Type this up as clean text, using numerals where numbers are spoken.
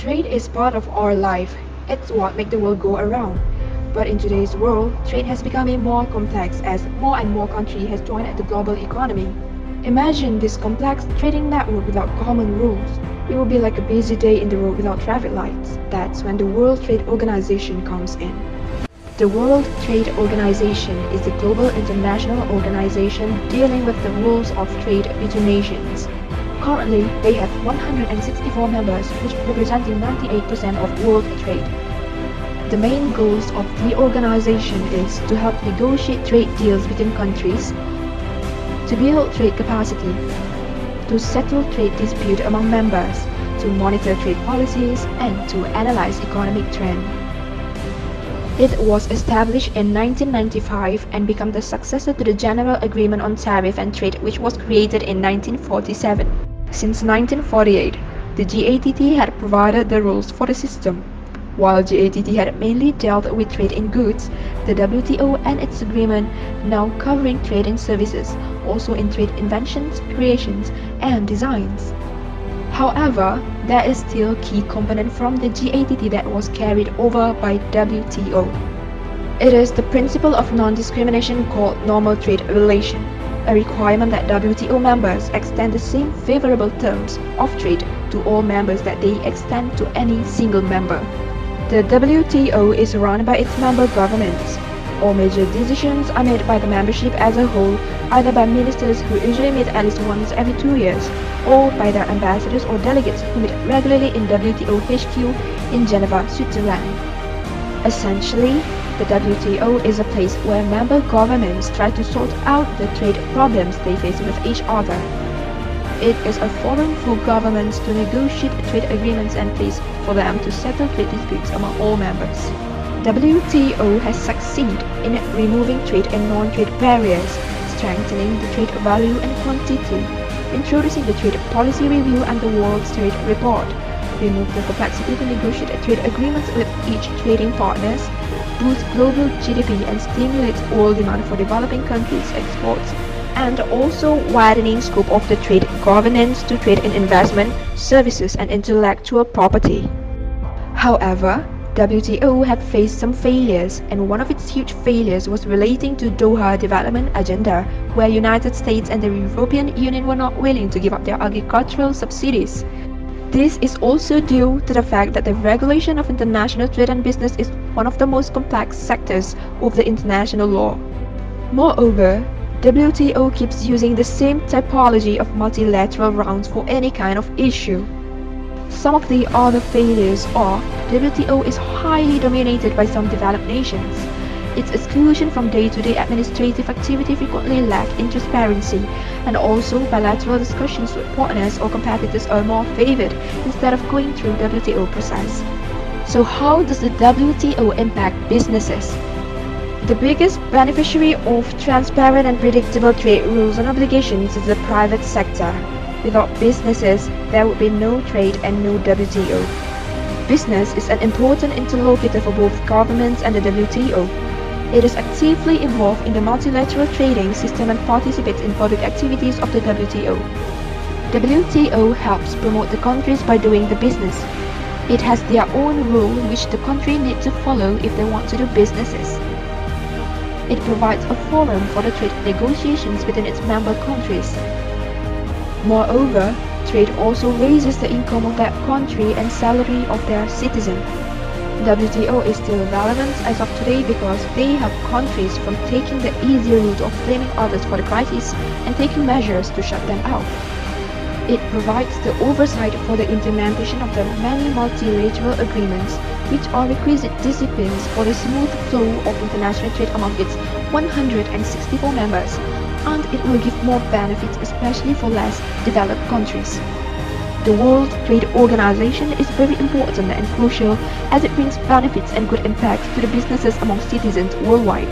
Trade is part of our life. It's what makes the world go around. But in today's world, trade has become more complex as more and more countries has joined the global economy. Imagine this complex trading network without common rules. It would be like a busy day in the road without traffic lights. That's when the World Trade Organization comes in. The World Trade Organization is the global international organization dealing with the rules of trade between nations. Currently, they have 164 members, which representing 98% of world trade. The main goals of the organization is to help negotiate trade deals between countries, to build trade capacity, to settle trade dispute among members, to monitor trade policies, and to analyze economic trends. It was established in 1995 and became the successor to the General Agreement on Tariff and Trade, which was created in 1947. Since 1948, the GATT had provided the rules for the system. While GATT had mainly dealt with trade in goods, the WTO and its agreement now covering trade in services, also in trade inventions, creations, and designs. However, there is still a key component from the GATT that was carried over by WTO. It is the principle of non-discrimination called normal trade relation, a requirement that WTO members extend the same favorable terms of trade to all members that they extend to any single member. The WTO is run by its member governments. All major decisions are made by the membership as a whole, either by ministers who usually meet at least once every 2 years, or by their ambassadors or delegates who meet regularly in WTO HQ in Geneva, Switzerland. Essentially, the WTO is a place where member governments try to sort out the trade problems they face with each other. It is a forum for governments to negotiate trade agreements and place for them to settle trade disputes among all members. WTO has succeeded in removing trade and non-trade barriers, strengthening the trade value and quantity, introducing the Trade Policy Review and the World Trade Report, remove the complexity to negotiate trade agreements with each trading partners, boost global GDP and stimulate oil demand for developing countries' exports, and also widening scope of the trade governance to trade in investment, services, and intellectual property. However, WTO had faced some failures, and one of its huge failures was relating to Doha Development Agenda, where United States and the European Union were not willing to give up their agricultural subsidies. This is also due to the fact that the regulation of international trade and business is one of the most complex sectors of the international law. Moreover, WTO keeps using the same typology of multilateral rounds for any kind of issue. Some of the other failures are WTO is highly dominated by some developed nations. Its exclusion from day-to-day administrative activity frequently lack in transparency, and also bilateral discussions with partners or competitors are more favored instead of going through WTO process. So how does the WTO impact businesses? The biggest beneficiary of transparent and predictable trade rules and obligations is the private sector. Without businesses, there would be no trade and no WTO. Business is an important interlocutor for both governments and the WTO. It is actively involved in the multilateral trading system and participates in public activities of the WTO. WTO helps promote the countries by doing the business. It has their own rule which the country needs to follow if they want to do businesses. It provides a forum for the trade negotiations within its member countries. Moreover, trade also raises the income of that country and salary of their citizens. WTO is still relevant as of today because they help countries from taking the easier route of blaming others for the crisis and taking measures to shut them out. It provides the oversight for the implementation of the many multilateral agreements, which are requisite disciplines for the smooth flow of international trade among its 164 members, and it will give more benefits especially for less developed countries. The World Trade Organization is very important and crucial as it brings benefits and good impacts to the businesses among citizens worldwide.